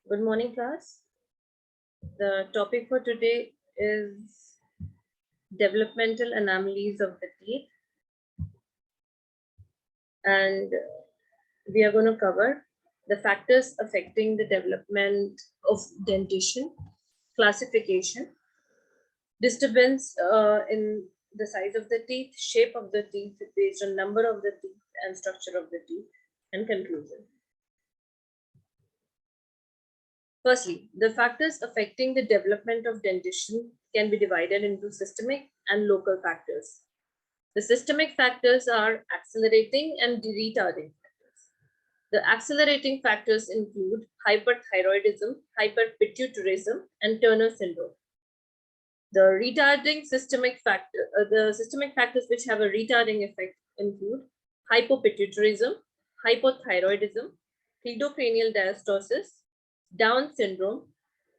Good morning, class. The topic for today is developmental anomalies of the teeth, and we are going to cover the factors affecting the development of dentition, classification, disturbance in the size of the teeth, shape of the teeth based on number of the teeth and structure of the teeth, and conclusion. Firstly, the factors affecting the development of dentition can be divided into systemic and local factors. The systemic factors are accelerating and retarding factors. The accelerating factors include hyperthyroidism, hyperpituitarism, and Turner syndrome. The systemic factors which have a retarding effect include hypopituitarism, hypothyroidism, cleidocranial diastosis, Down syndrome,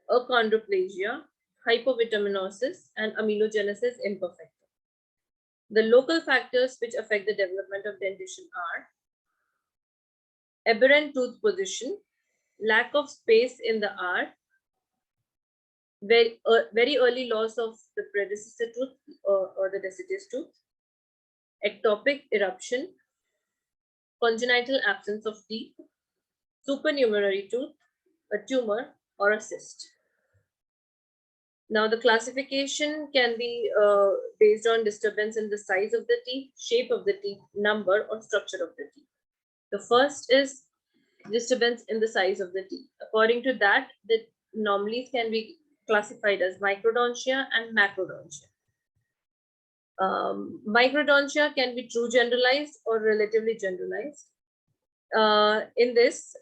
achondroplasia, hypovitaminosis, and amelogenesis imperfecta. The local factors which affect the development of dentition are aberrant tooth position, lack of space in the R, very early loss of the predecessor tooth or the deciduous tooth, ectopic eruption, congenital absence of teeth, supernumerary tooth, a tumor, or a cyst. Now, the classification can be based on disturbance in the size of the teeth, shape of the teeth, number, or structure of the teeth. The first is disturbance in the size of the teeth. According to that, the anomalies can be classified as microdontia and macrodontia. Microdontia can be true generalized or relatively generalized. In this,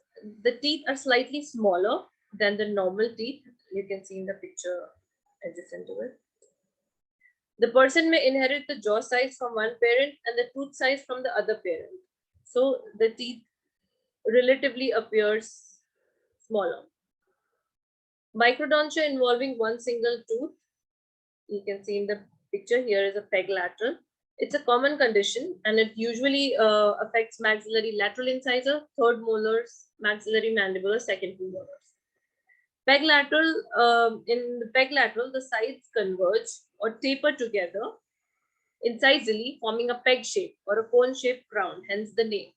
the teeth are slightly smaller than the normal teeth. You can see in the picture adjacent to it. The person may inherit the jaw size from one parent and the tooth size from the other parent. So the teeth relatively appears smaller. Microdontia involving one single tooth. You can see in the picture here is a peg lateral. It's a common condition and it usually affects maxillary lateral incisor, third molars, maxillary mandibular, second molars. Peg lateral, in the peg lateral, the sides converge or taper together incisally, forming a peg shape or a cone-shaped crown, hence the name.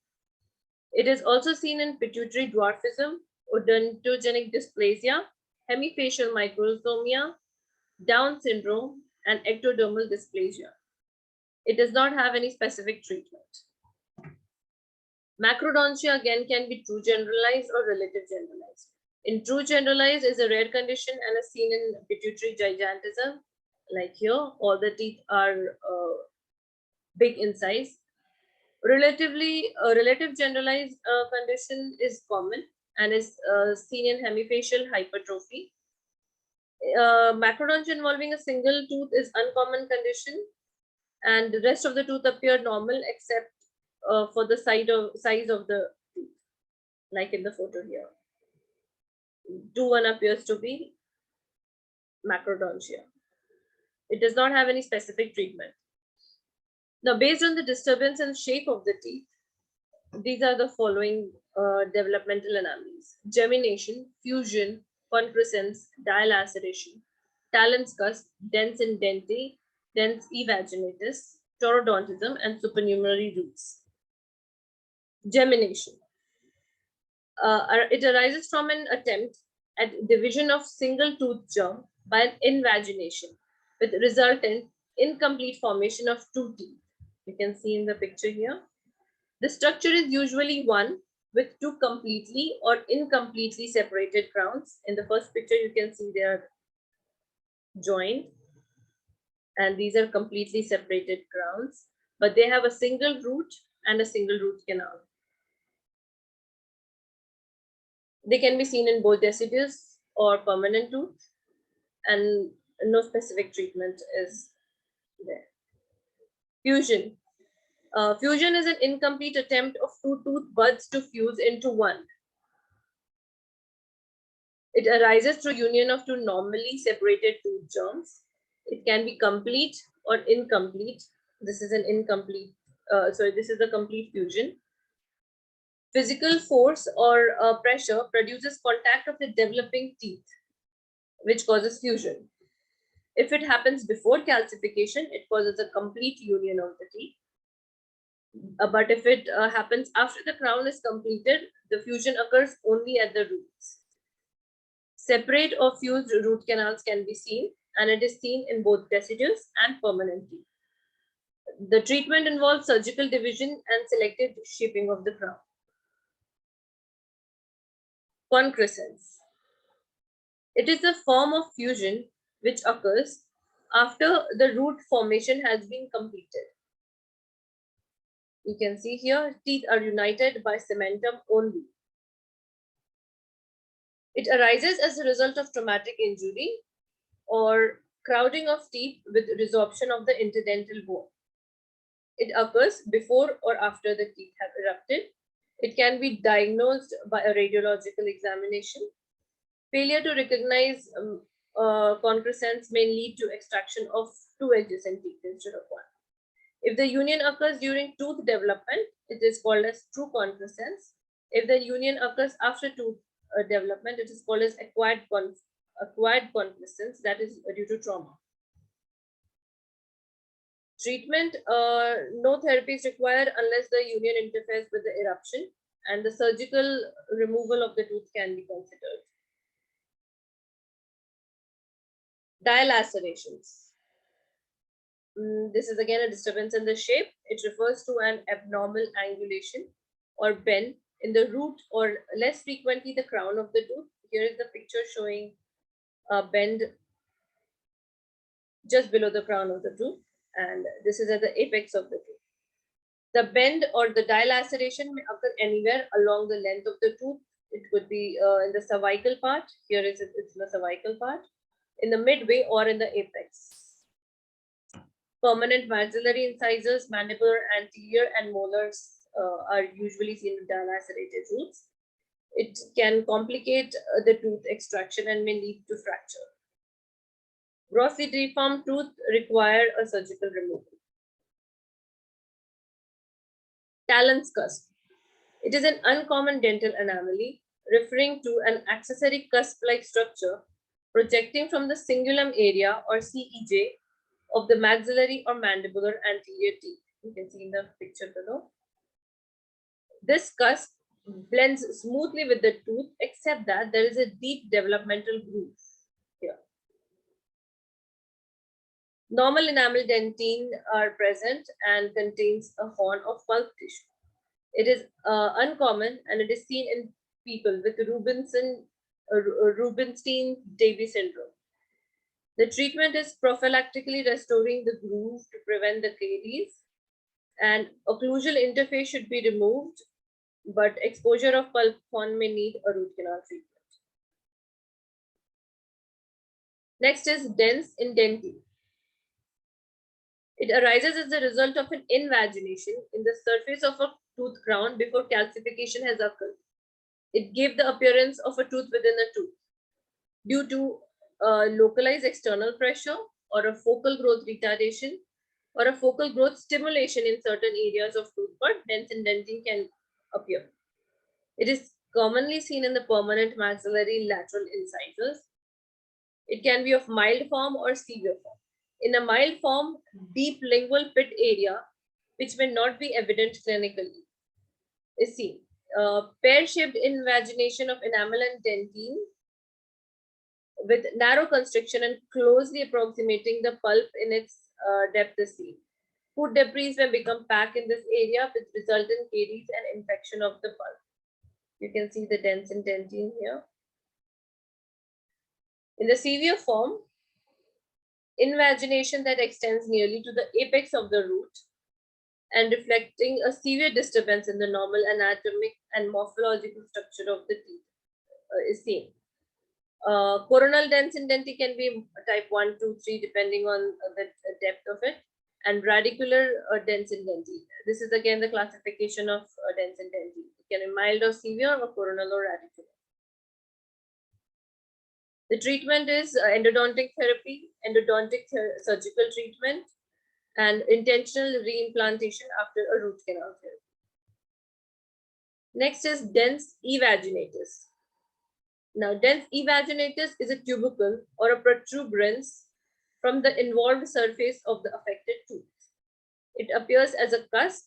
It is also seen in pituitary dwarfism, odontogenic dysplasia, hemifacial microsomia, Down syndrome, and ectodermal dysplasia. It does not have any specific treatment. Macrodontia again can be true generalized or relative generalized. In true generalized is a rare condition and is seen in pituitary gigantism. Like here, all the teeth are big in size. Relative generalized condition is common and is seen in hemifacial hypertrophy. Macrodontia involving a single tooth is uncommon condition, and the rest of the tooth appear normal except for the size of the tooth, like in the photo here. 2-1 appears to be macrodontia. It does not have any specific treatment. Now, based on the disturbance and shape of the teeth, these are the following developmental anomalies: gemination, fusion, concrescence, dialaceration, talons cusp, dens in dente, dens evaginatus, taurodontism, and supernumerary roots. Gemination. It arises from an attempt at division of single tooth germ by an invagination with resultant incomplete formation of two teeth. You can see in the picture here. The structure is usually one with two completely or incompletely separated crowns. In the first picture, you can see they are joined and these are completely separated crowns, but they have a single root and a single root canal. They can be seen in both deciduous or permanent tooth, and no specific treatment is there. Fusion. Fusion is an incomplete attempt of two tooth buds to fuse into one. It arises through union of two normally separated tooth germs. It can be complete or incomplete. This is an incomplete, this is a complete fusion. Physical force or pressure produces contact of the developing teeth, which causes fusion. If it happens before calcification, it causes a complete union of the teeth. But if it happens after the crown is completed, the fusion occurs only at the roots. Separate or fused root canals can be seen, and it is seen in both deciduous and permanent teeth. The treatment involves surgical division and selective shaping of the crown. Concrescence. It is a form of fusion which occurs after the root formation has been completed. You can see here, teeth are united by cementum only. It arises as a result of traumatic injury or crowding of teeth with resorption of the interdental bone. It occurs before or after the teeth have erupted. It can be diagnosed by a radiological examination. Failure to recognize concrescence may lead to extraction of two adjacent teeth instead of one. If the union occurs during tooth development, it is called as true concrescence. If the union occurs after tooth development, it is called as acquired concrescence, that is due to trauma. Treatment, no therapy is required unless the union interferes with the eruption, and the surgical removal of the tooth can be considered. Dilacerations. This is again a disturbance in the shape. It refers to an abnormal angulation or bend in the root or less frequently the crown of the tooth. Here is the picture showing a bend just below the crown of the tooth, and this is at the apex of the tooth. The bend or the dilaceration may occur anywhere along the length of the tooth. It could be in the cervical part. Here it's in the cervical part, in the midway, or in the apex. Permanent maxillary incisors, mandibular anterior, and molars are usually seen with dilacerated roots. It can complicate the tooth extraction and may lead to fracture. Grossly deformed tooth require a surgical removal. Talon's cusp. It is an uncommon dental anomaly referring to an accessory cusp-like structure projecting from the cingulum area or CEJ of the maxillary or mandibular anterior teeth. You can see in the picture below. This cusp blends smoothly with the tooth, except that there is a deep developmental groove here. Normal enamel dentine are present and contains a horn of pulp tissue. It is uncommon and it is seen in people with Rubinstein-Davy syndrome. The treatment is prophylactically restoring the groove to prevent the caries, and occlusal interface should be removed, but exposure of pulp horn may need a root canal treatment. Next is dens in dentine. It arises as a result of an invagination in the surface of a tooth crown before calcification has occurred. It gave the appearance of a tooth within a tooth. Due to localized external pressure or a focal growth retardation or a focal growth stimulation in certain areas of tooth bud, dents in dentine can appear. It is commonly seen in the permanent maxillary lateral incisors. It can be of mild form or severe form. In a mild form, deep lingual pit area, which may not be evident clinically, is seen. Pear-shaped invagination of enamel and dentine with narrow constriction and closely approximating the pulp in its depth is seen. Food debris may become packed in this area with resultant caries and infection of the pulp. You can see the dents in dentine here. In the severe form, invagination that extends nearly to the apex of the root and reflecting a severe disturbance in the normal anatomic and morphological structure of the teeth is seen. Coronal dents in dentine can be type 1, 2, 3 depending on the depth of it, and radicular dents in dentine. This is again the classification of dents in dentine. It can be mild or severe or coronal or radicular. The treatment is endodontic therapy, endodontic surgical treatment, and intentional reimplantation after a root canal therapy. Next is dens evaginatus. Now, dens evaginatus is a tubercle or a protuberance from the involved surface of the affected tooth. It appears as a cusp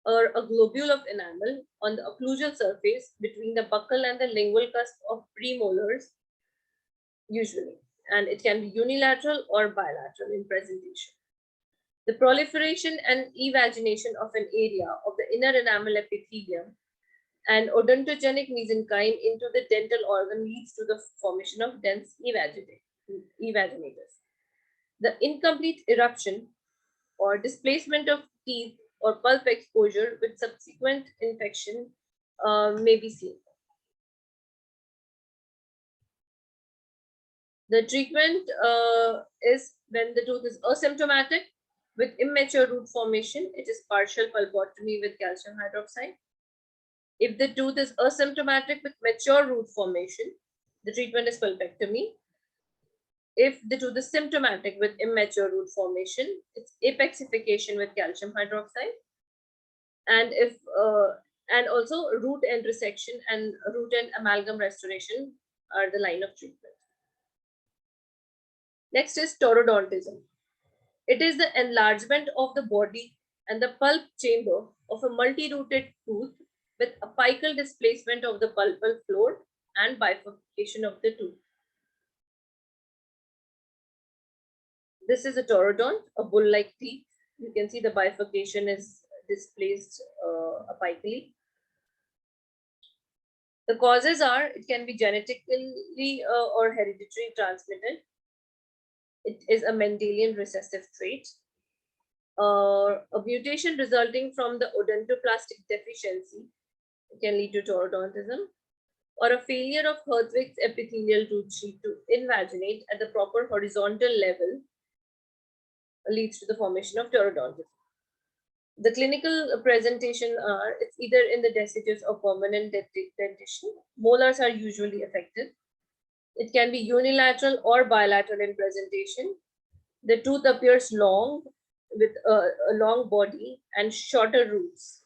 or a globule of enamel on the occlusal surface between the buccal and the lingual cusp of premolars, usually, and it can be unilateral or bilateral in presentation. The proliferation and evagination of an area of the inner enamel epithelium and odontogenic mesenchyme into the dental organ leads to the formation of dens evaginatus. The incomplete eruption or displacement of teeth or pulp exposure with subsequent infection may be seen. The treatment is when the tooth is asymptomatic with immature root formation, it is partial pulpotomy with calcium hydroxide. If the tooth is asymptomatic with mature root formation, the treatment is pulpectomy. If the tooth is symptomatic with immature root formation, it's apexification with calcium hydroxide. And if and also root end resection and root end amalgam restoration are the line of treatment. Next is taurodontism. It is the enlargement of the body and the pulp chamber of a multi-rooted tooth with apical displacement of the pulpal floor and bifurcation of the tooth. This is a taurodont, a bull-like teeth. You can see the bifurcation is displaced apically. The causes are, it can be genetically or hereditary transmitted. It is a Mendelian recessive trait. A mutation resulting from the odontoplastic deficiency can lead to taurodontism, or a failure of Hertwig's epithelial tooth sheet to invaginate at the proper horizontal level leads to the formation of taurodontism. The clinical presentation are, it's either in the deciduous or permanent dentition. Molars are usually affected. It can be unilateral or bilateral in presentation. The tooth appears long with a long body and shorter roots.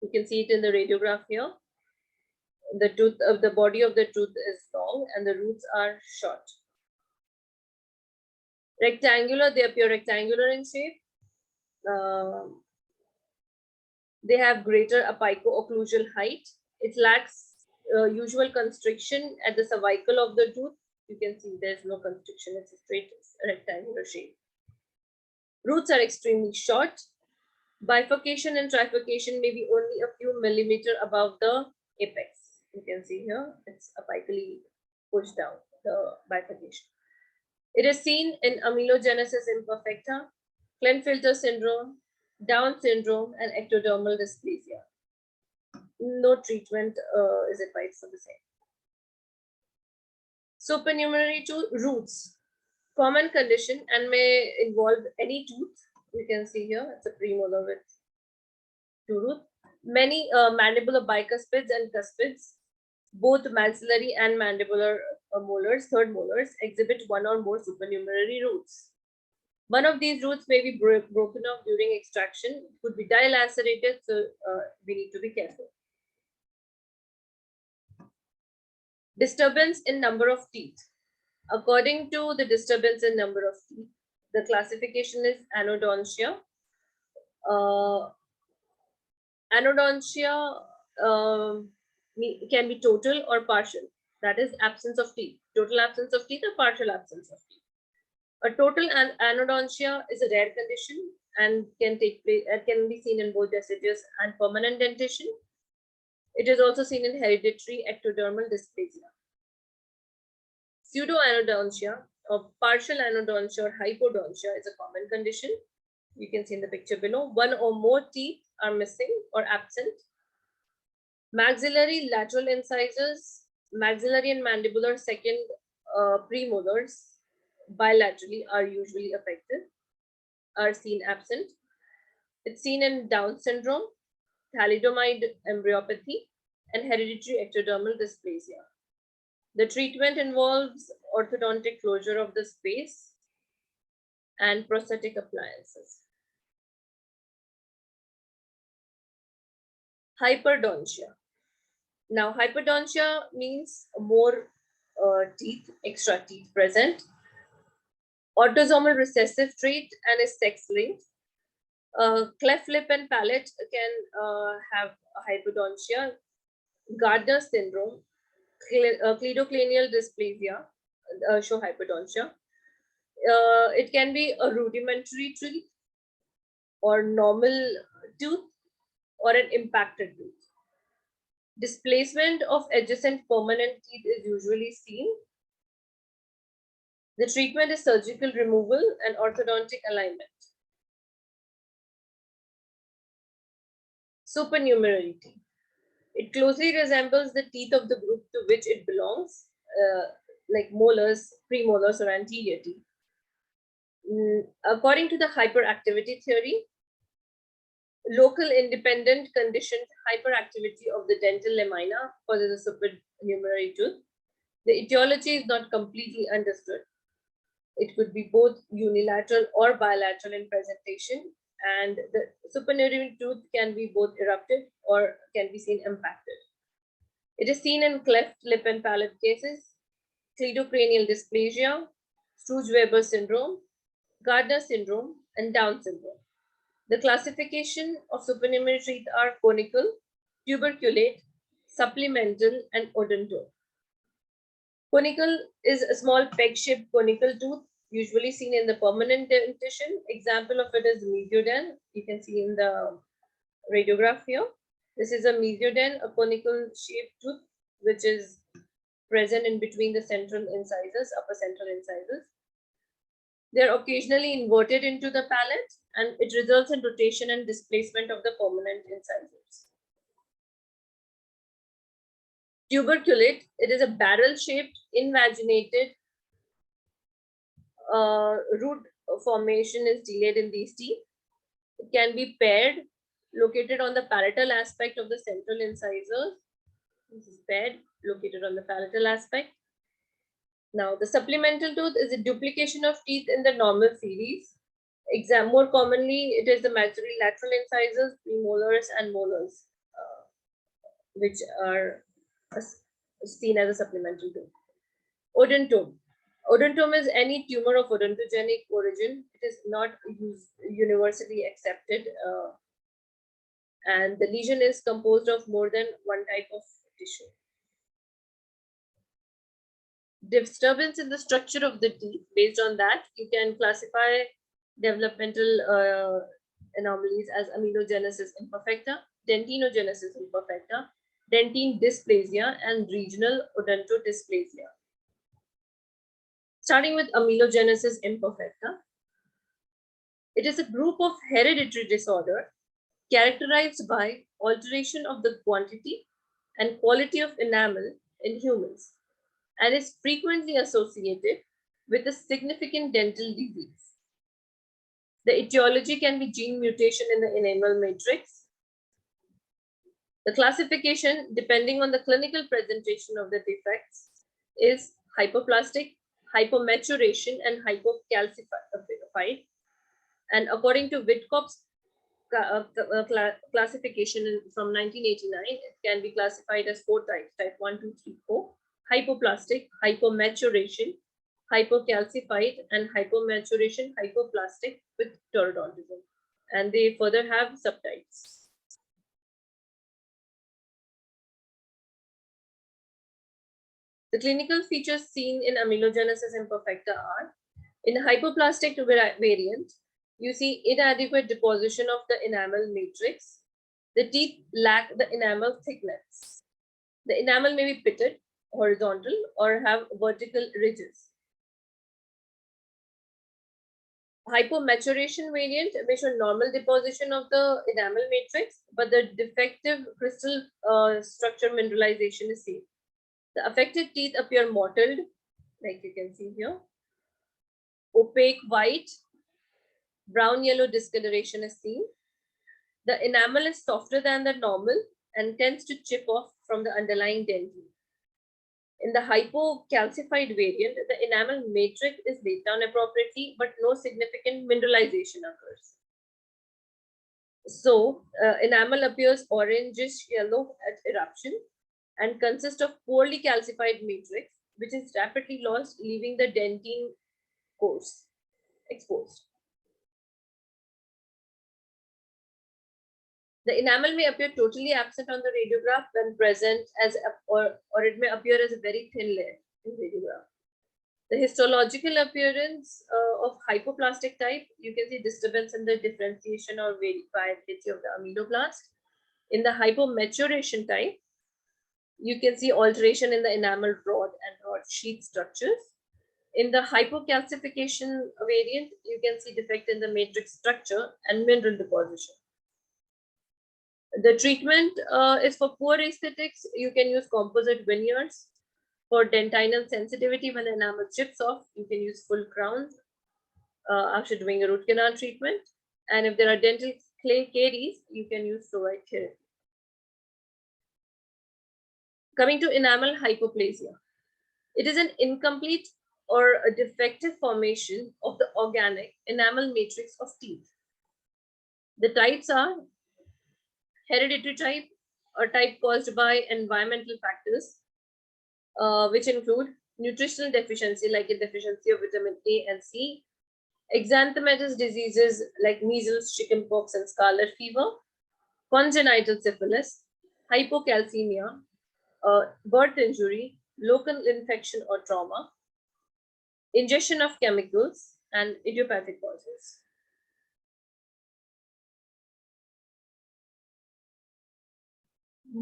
You can see it in the radiograph here. The body of the tooth is long and the roots are short. Rectangular, they appear rectangular in shape. They have greater apico-occlusal height. It lacks usual constriction at the cervical of the tooth. You can see there's no constriction, it's a straight rectangular shape. Roots are extremely short. Bifurcation and trifurcation may be only a few millimeters above the apex. You can see here, it's apically pushed down, the bifurcation. It is seen in amelogenesis imperfecta, Klinefelter syndrome, Down syndrome, and ectodermal dysplasia. No treatment is advised for the same. Supernumerary to roots, common condition and may involve any tooth. You can see here, it's a premolar with two roots. Many mandibular bicuspids and cuspids, both maxillary and mandibular molars, third molars, exhibit one or more supernumerary roots. One of these roots may be broken off during extraction, could be dilacerated, so we need to be careful. Disturbance in number of teeth. According to the disturbance in number of teeth, the classification is anodontia. Anodontia can be total or partial. That is absence of teeth. Total absence of teeth or partial absence of teeth. A total anodontia is a rare condition and can take place. Can be seen in both deciduous and permanent dentition. It is also seen in hereditary ectodermal dysplasia. Pseudoanodontia or partial anodontia or hypodontia is a common condition. You can see in the picture below. One or more teeth are missing or absent. Maxillary lateral incisors, maxillary and mandibular second premolars bilaterally are usually affected, are seen absent. It's seen in Down syndrome, thalidomide embryopathy, and hereditary ectodermal dysplasia. The treatment involves orthodontic closure of the space and prosthetic appliances. Hyperdontia. Now, hyperdontia means more teeth, extra teeth present. Autosomal recessive trait and is sex-linked. Cleft lip and palate can have hyperdontia. Gardner syndrome, cleidocranial dysplasia show hyperdontia. It can be a rudimentary tooth or normal tooth or an impacted tooth. Displacement of adjacent permanent teeth is usually seen. The treatment is surgical removal and orthodontic alignment. Supernumerary teeth. It closely resembles the teeth of the group to which it belongs, like molars, premolars, or anterior teeth. According to the hyperactivity theory, local independent conditioned hyperactivity of the dental lamina causes a supernumerary tooth. The etiology is not completely understood. It could be both unilateral or bilateral in presentation, and the supernumerary tooth can be both erupted or can be seen impacted. It is seen in cleft lip and palate cases, cleidocranial dysplasia, Sturge-Weber syndrome, Gardner syndrome, and Down syndrome. The classification of supernumerary teeth are conical, tuberculate, supplemental, and odontome. Conical is a small peg-shaped conical tooth, usually seen in the permanent dentition. Example of it is mesioden. You can see in the radiograph here. This is a mesioden, a conical shaped tooth, which is present in between the central incisors, upper central incisors. They're occasionally inverted into the palate, and it results in rotation and displacement of the permanent incisors. Tuberculate, it is a barrel-shaped, invaginated root formation is delayed in these teeth. It can be paired, located on the palatal aspect of the central incisors. This is paired, located on the palatal aspect. Now, the supplemental tooth is a duplication of teeth in the normal series. More commonly, it is the maxillary lateral incisors, premolars, and molars, which are seen as a supplemental tooth. Odontome. Odontome is any tumor of odontogenic origin. It is not universally accepted, and the lesion is composed of more than one type of tissue. Disturbance in the structure of the teeth. Based on that, you can classify developmental anomalies as aminogenesis imperfecta, dentinogenesis imperfecta, dentine dysplasia, and regional odontodysplasia. Starting with amelogenesis imperfecta, it is a group of hereditary disorder characterized by alteration of the quantity and quality of enamel in humans, and is frequently associated with a significant dental disease. The etiology can be gene mutation in the enamel matrix. The classification, depending on the clinical presentation of the defects, is hypoplastic, hypomaturation, and hypocalcified. And according to Wittkopf's classification from 1989, it can be classified as 4 types: type 1, 2, 3, 4, hypoplastic, hypomaturation, hypocalcified, and hypomaturation hypoplastic with pterodontism. And they further have subtypes. The clinical features seen in amelogenesis imperfecta are: in hypoplastic variant, you see inadequate deposition of the enamel matrix. The teeth lack the enamel thickness. The enamel may be pitted, horizontal, or have vertical ridges. Hypomaturation variant may show normal deposition of the enamel matrix, but the defective crystal structure mineralization is seen. The affected teeth appear mottled, like you can see here. Opaque white, brown-yellow discoloration is seen. The enamel is softer than the normal and tends to chip off from the underlying dentine. In the hypocalcified variant, the enamel matrix is laid down appropriately, but no significant mineralization occurs. So enamel appears orangish yellow at eruption and consists of poorly calcified matrix, which is rapidly lost, leaving the dentine course exposed. The enamel may appear totally absent on the radiograph when present or it may appear as a very thin layer in radiograph. The histological appearance of hypoplastic type, you can see disturbance in the differentiation or variability of the ameloblast. In the hypomaturation type, you can see alteration in the enamel rod and rod sheath structures. In the hypocalcification variant, you can see defect in the matrix structure and mineral deposition. The treatment is for poor aesthetics. You can use composite veneers. For dentinal sensitivity, when the enamel chips off, you can use full crowns after doing a root canal treatment. And if there are dental caries, you can use fluoride therapy. Coming to enamel hypoplasia. It is an incomplete or a defective formation of the organic enamel matrix of teeth. The types are hereditary type, a type caused by environmental factors, which include nutritional deficiency, like a deficiency of vitamin A and C, exanthematous diseases like measles, chickenpox, and scarlet fever, congenital syphilis, hypocalcemia, birth injury, local infection or trauma, ingestion of chemicals, and idiopathic causes.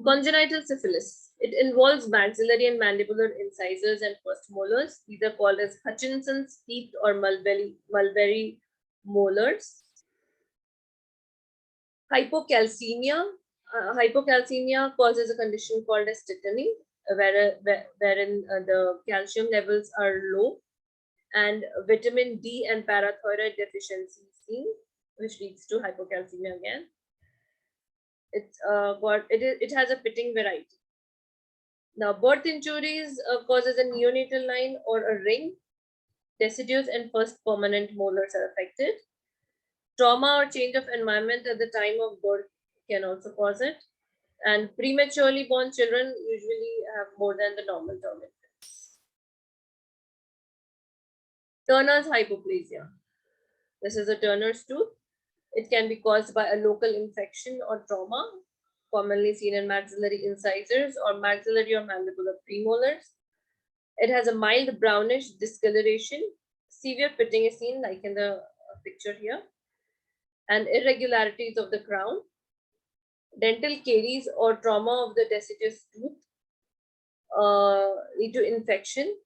Congenital syphilis. It involves maxillary and mandibular incisors and first molars. These are called as Hutchinson's teeth or mulberry molars. Hypocalcemia. Hypocalcemia causes a condition called as tetany, wherein the calcium levels are low, and vitamin D and parathyroid deficiency seen, which leads to hypocalcemia again. It has a pitting variety. Now, birth injuries causes a neonatal line or a ring. Deciduous and first permanent molars are affected. Trauma or change of environment at the time of birth can also cause it. And prematurely born children usually have more than the normal term infants. Turner's hypoplasia. This is a Turner's tooth. It can be caused by a local infection or trauma, commonly seen in maxillary incisors or maxillary or mandibular premolars. It has a mild brownish discoloration. Severe pitting is seen, like in the picture here, and irregularities of the crown. Dental caries or trauma of the deciduous tooth lead to infection.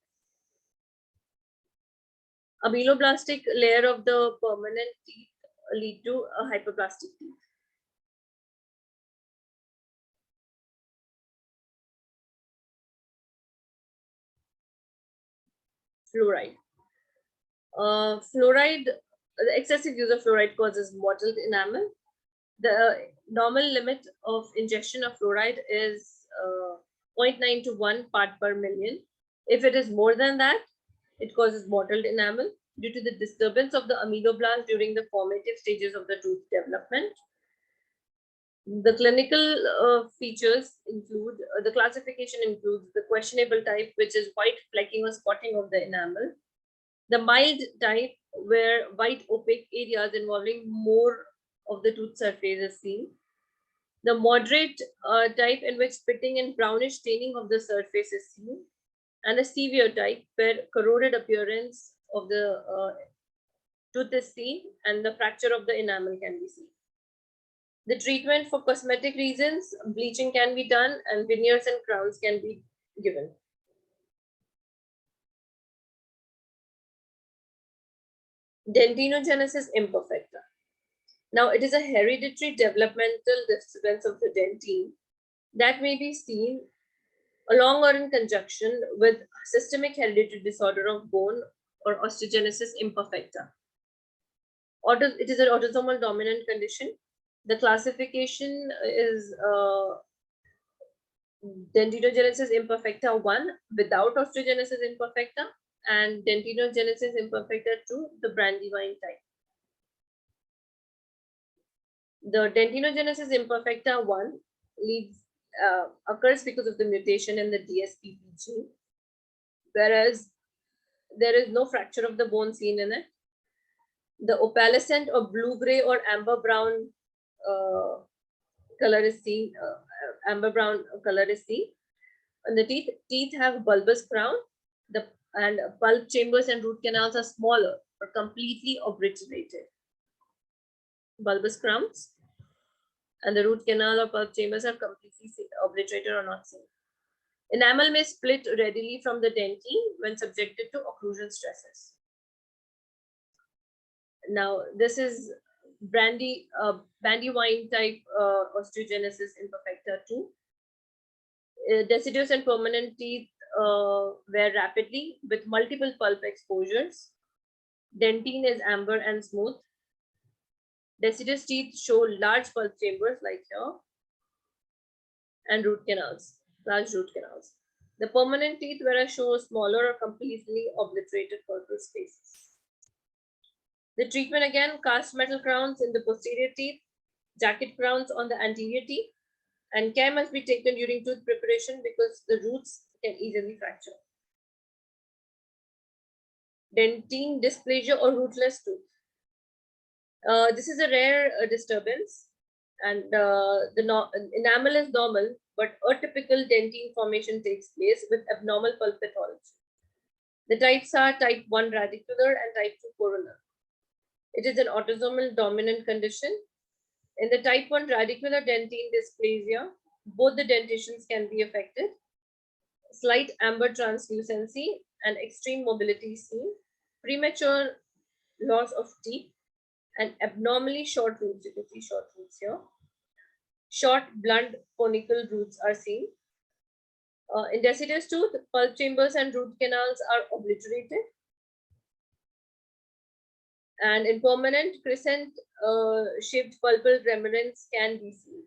Ameloblastic layer of the permanent teeth lead to a hypoplastic teeth. Fluoride. The excessive use of fluoride causes mottled enamel. The normal limit of ingestion of fluoride is 0.9 to 1 part per million. If it is more than that, it causes mottled enamel due to the disturbance of the ameloblast during the formative stages of the tooth development. The clinical features include, the classification includes the questionable type, which is white flecking or spotting of the enamel. The mild type, where white opaque areas involving more of the tooth surface is seen. The moderate type, in which pitting and brownish staining of the surface is seen. And a severe type, where corroded appearance of the tooth is seen and the fracture of the enamel can be seen. The treatment for cosmetic reasons, bleaching can be done and veneers and crowns can be given. Dentinogenesis imperfecta. Now, it is a hereditary developmental disturbance of the dentine that may be seen along or in conjunction with systemic hereditary disorder of bone or osteogenesis imperfecta. It is an autosomal dominant condition. The classification is dentinogenesis imperfecta 1 without osteogenesis imperfecta and dentinogenesis imperfecta 2, the Brandywine type. The dentinogenesis imperfecta 1 occurs because of the mutation in the DSPP gene, whereas there is no fracture of the bone seen in it. The opalescent or blue-gray or amber-brown color is seen. Amber-brown color is seen. And the teeth have bulbous crown. And pulp chambers and root canals are smaller or completely obliterated. Bulbous crowns and the root canal or pulp chambers are completely obliterated or not seen. Enamel may split readily from the dentine when subjected to occlusion stresses. Now, this is Brandywine type osteogenesis imperfecta 2. Deciduous and permanent teeth wear rapidly with multiple pulp exposures. Dentine is amber and smooth. Deciduous teeth show large pulp chambers like here and root canals, large root canals. The permanent teeth whereas show smaller or completely obliterated pulpal spaces. The treatment again, cast metal crowns in the posterior teeth, jacket crowns on the anterior teeth, and care must be taken during tooth preparation because the roots can easily fracture. Dentine dysplasia or rootless tooth. This is a rare disturbance, and the enamel is normal, but atypical dentine formation takes place with abnormal pulp pathology. The types are type 1 radicular and type 2 coronal. It is an autosomal dominant condition. In the type 1 radicular dentine dysplasia, both the dentitions can be affected. Slight amber translucency and extreme mobility seen, premature loss of teeth, and abnormally short roots. You can see short roots here. Short, blunt, conical roots are seen. In deciduous tooth, pulp chambers and root canals are obliterated. And in permanent, crescent shaped pulpal remnants can be seen.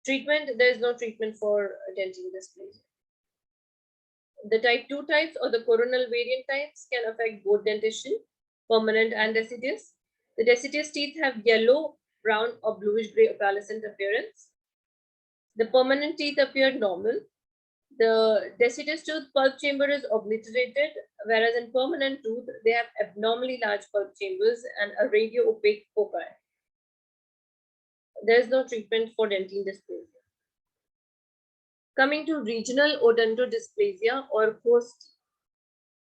Treatment, there is no treatment for dentine dysplasia. The type 2 types or the coronal variant types can affect both dentition, permanent and deciduous. The deciduous teeth have yellow, brown, or bluish-gray opalescent appearance. The permanent teeth appear normal. The deciduous tooth pulp chamber is obliterated, whereas in permanent tooth, they have abnormally large pulp chambers and a radio-opaque foci. There is no treatment for dentine dysplasia. Coming to regional odontodysplasia or COST,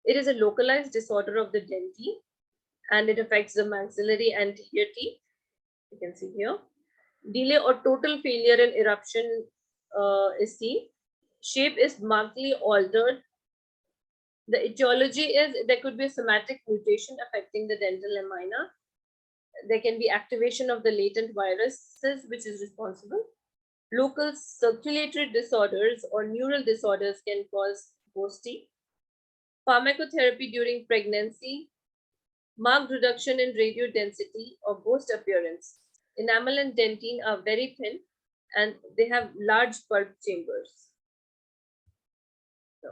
it is a localized disorder of the dentine and it affects the maxillary anterior teeth. You can see here. Delay or total failure in eruption is seen. Shape is markedly altered. The etiology is there could be a somatic mutation affecting the dental lamina. There can be activation of the latent viruses, which is responsible. Local circulatory disorders or neural disorders can cause ghosty. Pharmacotherapy during pregnancy, marked reduction in radio density or ghost appearance. Enamel and dentine are very thin and they have large pulp chambers. So,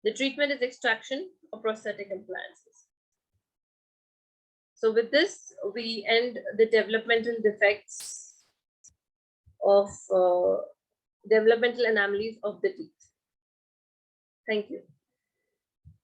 the treatment is extraction or prosthetic implants. So with this, we end the developmental defects of developmental anomalies of the teeth. Thank you.